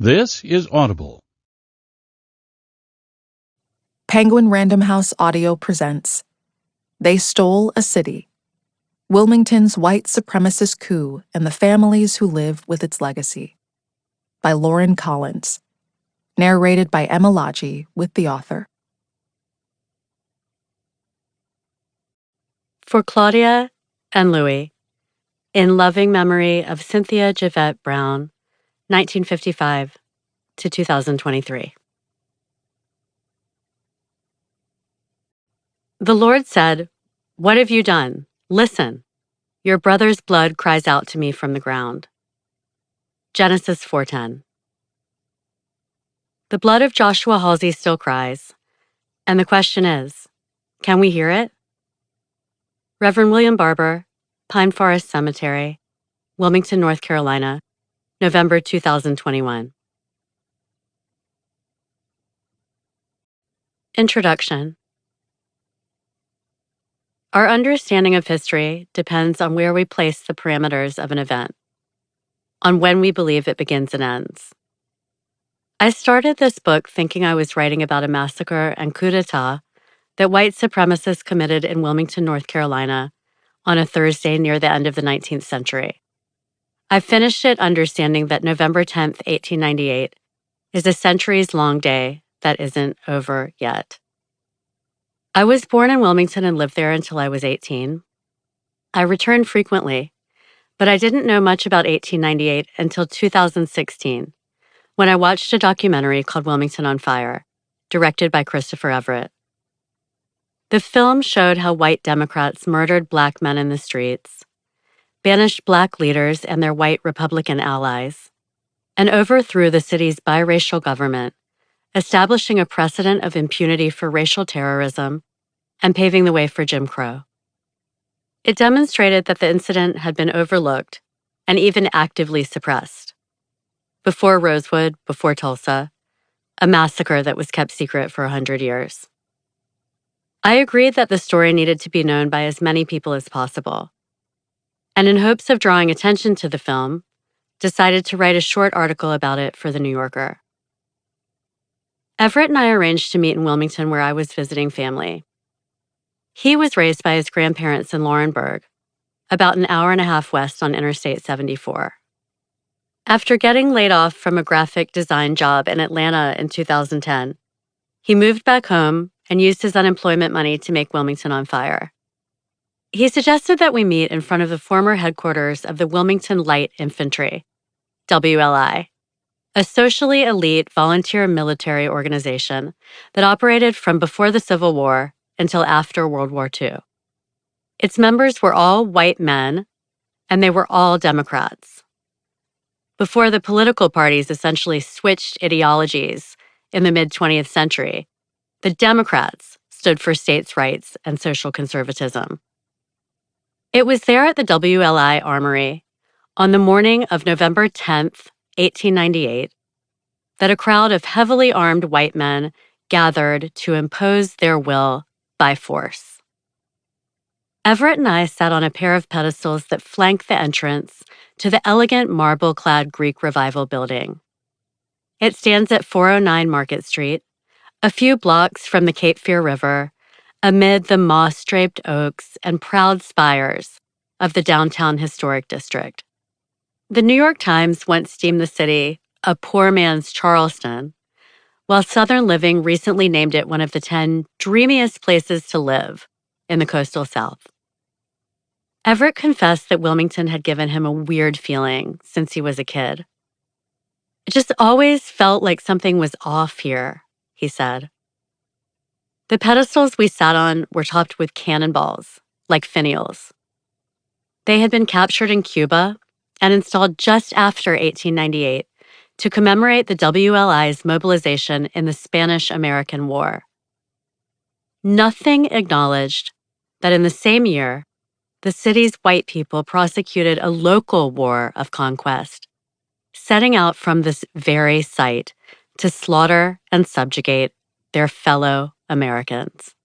This is Audible. Penguin Random House Audio presents They Stole a City, Wilmington's White Supremacist Coup and the Families Who Live with Its Legacy, by Lauren Collins, narrated by Emma Lodgy with the author. For Claudia and Louis, in loving memory of Cynthia Javette Brown, 1955 to 2023. The Lord said, "What have you done? Listen. Your brother's blood cries out to me from the ground." Genesis 4:10. The blood of Joshua Halsey still cries, and the question is, can we hear it? Reverend William Barber, Pine Forest Cemetery, Wilmington, North Carolina, November 2021. Introduction. Our understanding of history depends on where we place the parameters of an event, on when we believe it begins and ends. I started this book thinking I was writing about a massacre and coup d'etat that white supremacists committed in Wilmington, North Carolina, on a Thursday near the end of the 19th century. I finished it understanding that November 10th, 1898, is a centuries-long day that isn't over yet. I was born in Wilmington and lived there until I was 18. I returned frequently, but I didn't know much about 1898 until 2016, when I watched a documentary called Wilmington on Fire, directed by Christopher Everett. The film showed how white Democrats murdered Black men in the streets, banished Black leaders and their white Republican allies, and overthrew the city's biracial government, establishing a precedent of impunity for racial terrorism and paving the way for Jim Crow. It demonstrated that the incident had been overlooked and even actively suppressed. Before Rosewood, before Tulsa, a massacre that was kept secret for 100 years. I agreed that the story needed to be known by as many people as possible, and in hopes of drawing attention to the film, decided to write a short article about it for The New Yorker. Everett and I arranged to meet in Wilmington where I was visiting family. He was raised by his grandparents in Laurinburg, about an hour and a half west on Interstate 74. After getting laid off from a graphic design job in Atlanta in 2010, he moved back home and used his unemployment money to make Wilmington on Fire. He suggested that we meet in front of the former headquarters of the Wilmington Light Infantry, WLI, a socially elite volunteer military organization that operated from before the Civil War until after World War II. Its members were all white men, and they were all Democrats. Before the political parties essentially switched ideologies in the mid-20th century, the Democrats stood for states' rights and social conservatism. It was there at the WLI Armory, on the morning of November 10th, 1898, that a crowd of heavily armed white men gathered to impose their will by force. Everett and I sat on a pair of pedestals that flanked the entrance to the elegant marble-clad Greek Revival building. It stands at 409 Market Street, a few blocks from the Cape Fear River, amid the moss-draped oaks and proud spires of the downtown historic district. The New York Times once deemed the city a poor man's Charleston, while Southern Living recently named it one of the 10 dreamiest places to live in the coastal South. Everett confessed that Wilmington had given him a weird feeling since he was a kid. "It just always felt like something was off here," he said. The pedestals we sat on were topped with cannonballs, like finials. They had been captured in Cuba and installed just after 1898 to commemorate the WLI's mobilization in the Spanish-American War. Nothing acknowledged that in the same year, the city's white people prosecuted a local war of conquest, setting out from this very site to slaughter and subjugate their fellow Americans.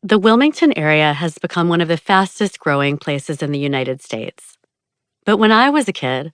The Wilmington area has become one of the fastest growing places in the United States. But when I was a kid,